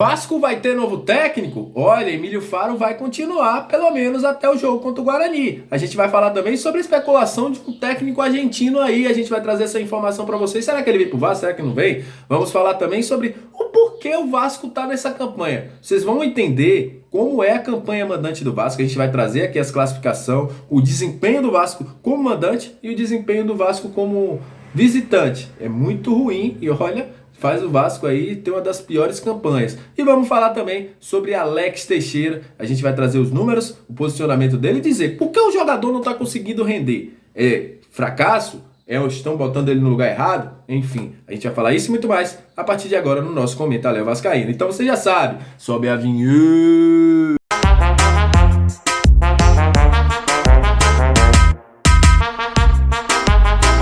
Vasco vai ter novo técnico? Olha, Emílio Faro vai continuar pelo menos até o jogo contra o Guarani. A gente vai falar também sobre a especulação de um técnico argentino aí. A gente vai trazer essa informação para vocês. Será que ele vem pro Vasco? Será que não vem? Vamos falar também sobre o porquê o Vasco tá nessa campanha. Vocês vão entender como é a campanha mandante do Vasco. A gente vai trazer aqui as classificações, o desempenho do Vasco como mandante e o desempenho do Vasco como visitante. É muito ruim e olha, faz o Vasco aí ter uma das piores campanhas. E vamos falar também sobre Alex Teixeira. A gente vai trazer os números, o posicionamento dele e dizer por que o jogador não está conseguindo render. É fracasso? Estão botando ele no lugar errado? Enfim, a gente vai falar isso e muito mais a partir de agora no nosso Comentário Vascaíno. Então você já sabe, sobe a vinheta.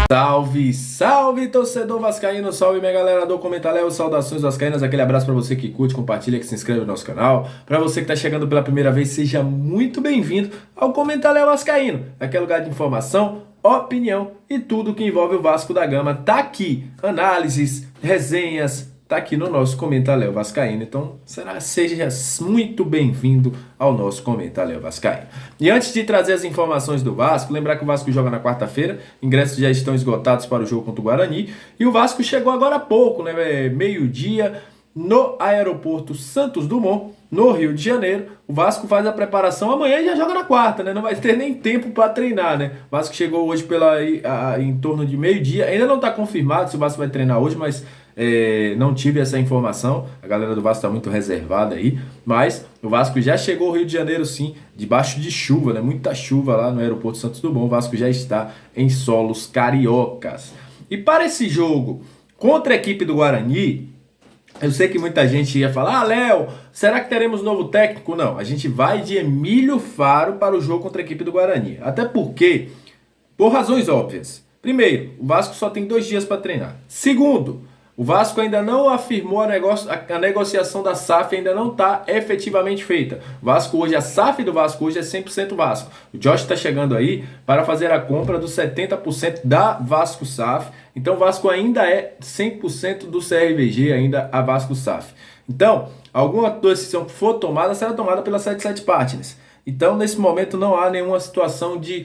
Salve, salve, torcedor vascaíno, salve minha galera do Comentário, saudações vascaínas, aquele abraço para você que curte, compartilha, que se inscreve no nosso canal. Para você que está chegando pela primeira vez, seja muito bem-vindo ao Comentário Vascaíno, aquele lugar de informação, opinião e tudo que envolve o Vasco da Gama. Tá aqui, análises, resenhas, tá aqui no nosso Comentário Vascaíno. Então, seja muito bem-vindo ao nosso Comentário Vascaíno. E antes de trazer as informações do Vasco, lembrar que o Vasco joga na quarta-feira, ingressos já estão esgotados para o jogo contra o Guarani, e o Vasco chegou agora há pouco, né, meio-dia, no aeroporto Santos Dumont, no Rio de Janeiro. O Vasco faz a preparação amanhã e já joga na quarta, né? Não vai ter nem tempo para treinar, né? O Vasco chegou hoje em torno de meio-dia. Ainda não está confirmado se o Vasco vai treinar hoje, mas não tive essa informação. A galera do Vasco está muito reservada aí. Mas o Vasco já chegou ao Rio de Janeiro, sim, debaixo de chuva, né? Muita chuva lá no aeroporto Santos Dumont. O Vasco já está em solos cariocas. E para esse jogo contra a equipe do Guarani, eu sei que muita gente ia falar, Léo, será que teremos novo técnico? Não, a gente vai de Emílio Faro para o jogo contra a equipe do Guarani. Até porque, por razões óbvias. Primeiro, o Vasco só tem 2 dias para treinar. Segundo, o Vasco ainda não afirmou a negociação da SAF, ainda não está efetivamente feita. A SAF do Vasco hoje é 100% Vasco. O Josh está chegando aí para fazer a compra dos 70% da Vasco SAF. Então o Vasco ainda é 100% do CRVG, ainda a Vasco SAF. Então, alguma decisão que for tomada, será tomada pela 77 Partners. Então, nesse momento, não há nenhuma situação de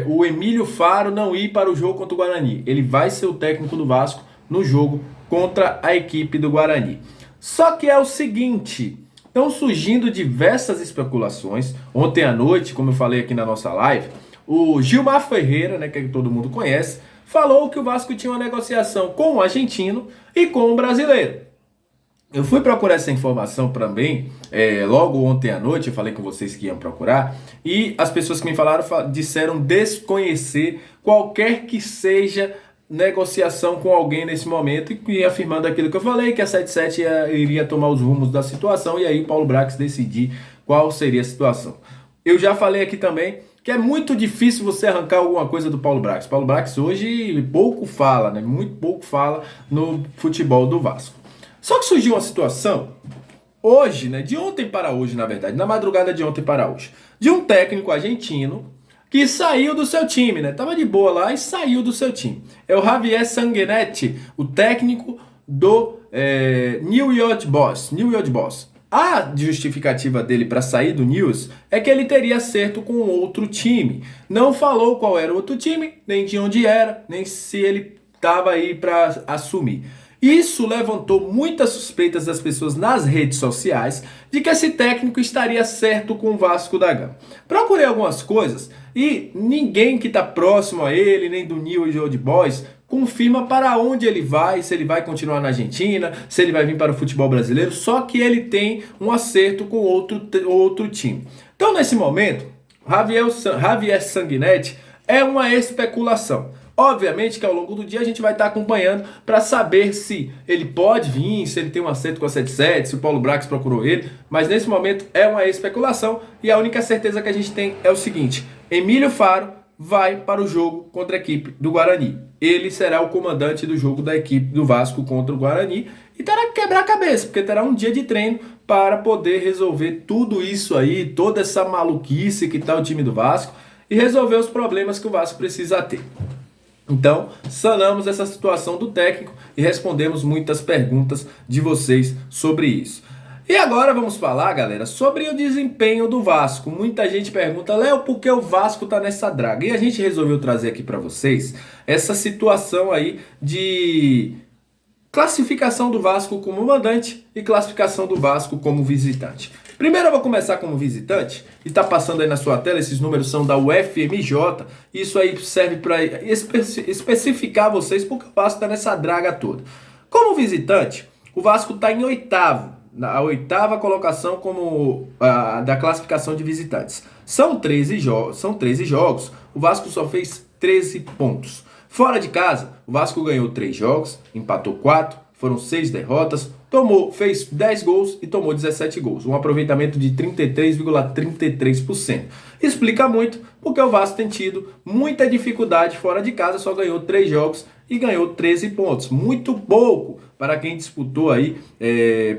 o Emílio Faro não ir para o jogo contra o Guarani. Ele vai ser o técnico do Vasco no jogo contra a equipe do Guarani. Só que é o seguinte, estão surgindo diversas especulações. Ontem à noite, como eu falei aqui na nossa live, o Gilmar Ferreira, né, que todo mundo conhece, falou que o Vasco tinha uma negociação com o argentino e com o brasileiro. Eu fui procurar essa informação também, logo ontem à noite, eu falei com vocês que iam procurar, e as pessoas que me falaram disseram desconhecer qualquer que seja negociação com alguém nesse momento, e afirmando aquilo que eu falei, que a 77 iria tomar os rumos da situação, e aí o Paulo Brax decidir qual seria a situação. Eu já falei aqui também que é muito difícil você arrancar alguma coisa do Paulo Brax. Paulo Brax hoje pouco fala, né? Muito pouco fala no futebol do Vasco. Só que surgiu uma situação hoje, né? De ontem para hoje, na verdade, na madrugada de ontem para hoje, de um técnico argentino que saiu do seu time, né? Tava de boa lá e saiu do seu time. É o Javier Sanguinetti, o técnico do New York Boys. A justificativa dele para sair do News é que ele teria acerto com outro time. Não falou qual era o outro time, nem de onde era, nem se ele estava aí para assumir. Isso levantou muitas suspeitas das pessoas nas redes sociais de que esse técnico estaria certo com o Vasco da Gama. Procurei algumas coisas e ninguém que está próximo a ele, nem do New York Boys, confirma para onde ele vai, se ele vai continuar na Argentina, se ele vai vir para o futebol brasileiro, só que ele tem um acerto com outro time. Então, nesse momento, Javier Sanguinetti é uma especulação. Obviamente que ao longo do dia a gente vai estar acompanhando para saber se ele pode vir, se ele tem um acerto com a 77, se o Paulo Brax procurou ele, mas nesse momento é uma especulação e a única certeza que a gente tem é o seguinte: Emílio Faro vai para o jogo contra a equipe do Guarani. Ele será o comandante do jogo da equipe do Vasco contra o Guarani e terá que quebrar a cabeça, porque terá um dia de treino para poder resolver tudo isso aí, toda essa maluquice que está o time do Vasco e resolver os problemas que o Vasco precisa ter. Então, sanamos essa situação do técnico e respondemos muitas perguntas de vocês sobre isso. E agora vamos falar, galera, sobre o desempenho do Vasco. Muita gente pergunta, Léo, por que o Vasco tá nessa draga? E a gente resolveu trazer aqui para vocês essa situação aí de classificação do Vasco como mandante e classificação do Vasco como visitante. Primeiro eu vou começar como visitante, e tá passando aí na sua tela, esses números são da UFMJ, isso aí serve para especificar vocês porque o Vasco tá nessa draga toda. Como visitante, o Vasco tá em oitavo, na oitava colocação como da classificação de visitantes. São 13 jogos, o Vasco só fez 13 pontos. Fora de casa, o Vasco ganhou 3 jogos, empatou 4, foram 6 derrotas, fez 10 gols e tomou 17 gols. Um aproveitamento de 33,33%. Explica muito porque o Vasco tem tido muita dificuldade fora de casa, só ganhou 3 jogos e ganhou 13 pontos. Muito pouco para quem disputou aí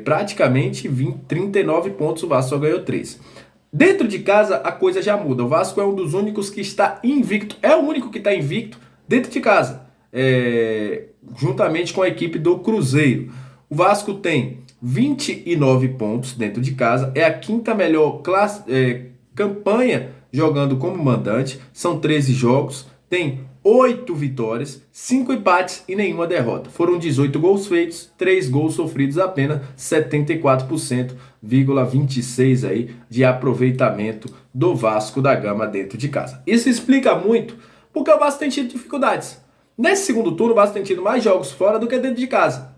praticamente 39 pontos, o Vasco só ganhou 3. Dentro de casa a coisa já muda. O Vasco é um dos únicos que está invicto, é o único que está invicto dentro de casa, juntamente com a equipe do Cruzeiro. O Vasco tem 29 pontos dentro de casa, é a quinta melhor campanha jogando como mandante, são 13 jogos, tem 8 vitórias, 5 empates e nenhuma derrota. Foram 18 gols feitos, 3 gols sofridos apenas, 74,26% aí de aproveitamento do Vasco da Gama dentro de casa. Isso explica muito porque o Vasco tem tido dificuldades. Nesse segundo turno, o Vasco tem tido mais jogos fora do que dentro de casa.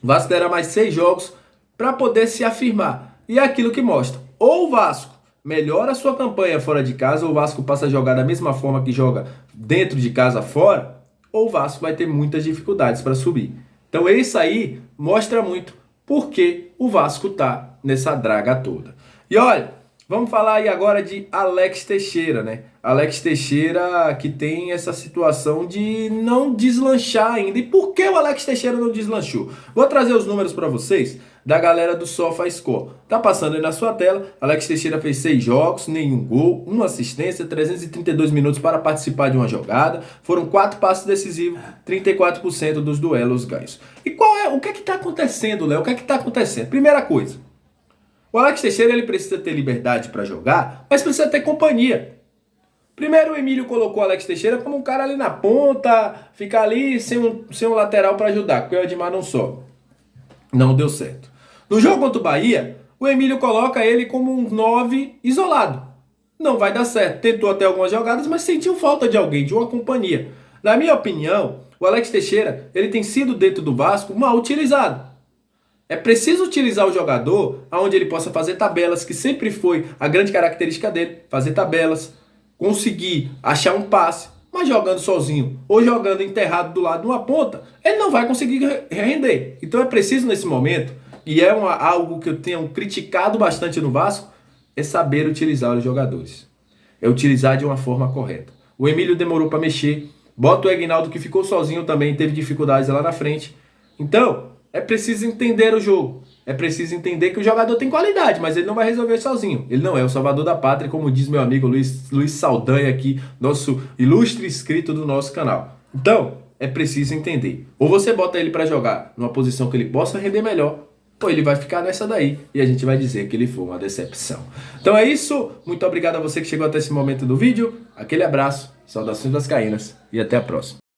O Vasco terá mais 6 jogos para poder se afirmar. E é aquilo que mostra. Ou o Vasco melhora a sua campanha fora de casa, ou o Vasco passa a jogar da mesma forma que joga dentro de casa fora, ou o Vasco vai ter muitas dificuldades para subir. Então isso aí mostra muito porque o Vasco tá nessa draga toda. E olha, vamos falar aí agora de Alex Teixeira, né? Alex Teixeira que tem essa situação de não deslanchar ainda. E por que o Alex Teixeira não deslanchou? Vou trazer os números para vocês da galera do SofaScore. Tá passando aí na sua tela. Alex Teixeira fez 6 jogos, nenhum gol, 1 assistência, 332 minutos para participar de uma jogada. Foram 4 passes decisivos, 34% dos duelos ganhos. E o que é que tá acontecendo, Léo? O que é que tá acontecendo? Primeira coisa, o Alex Teixeira ele precisa ter liberdade para jogar, mas precisa ter companhia. Primeiro o Emílio colocou o Alex Teixeira como um cara ali na ponta, ficar ali sem um lateral para ajudar, porque o Edmar não sobe. Não deu certo. No jogo contra o Bahia, o Emílio coloca ele como um 9 isolado. Não vai dar certo. Tentou até algumas jogadas, mas sentiu falta de alguém, de uma companhia. Na minha opinião, o Alex Teixeira ele tem sido dentro do Vasco mal utilizado. É preciso utilizar o jogador onde ele possa fazer tabelas, que sempre foi a grande característica dele, fazer tabelas, conseguir achar um passe, mas jogando sozinho ou jogando enterrado do lado de uma ponta, ele não vai conseguir render. Então é preciso nesse momento, e é algo que eu tenho criticado bastante no Vasco, é saber utilizar os jogadores. É utilizar de uma forma correta. O Emílio demorou para mexer, bota o Aguinaldo que ficou sozinho também, teve dificuldades lá na frente. Então, é preciso entender o jogo. É preciso entender que o jogador tem qualidade, mas ele não vai resolver sozinho. Ele não é o salvador da pátria, como diz meu amigo Luiz Saldanha aqui, nosso ilustre inscrito do nosso canal. Então, é preciso entender. Ou você bota ele para jogar numa posição que ele possa render melhor, ou ele vai ficar nessa daí e a gente vai dizer que ele foi uma decepção. Então é isso. Muito obrigado a você que chegou até esse momento do vídeo. Aquele abraço, saudações vascaínas e até a próxima.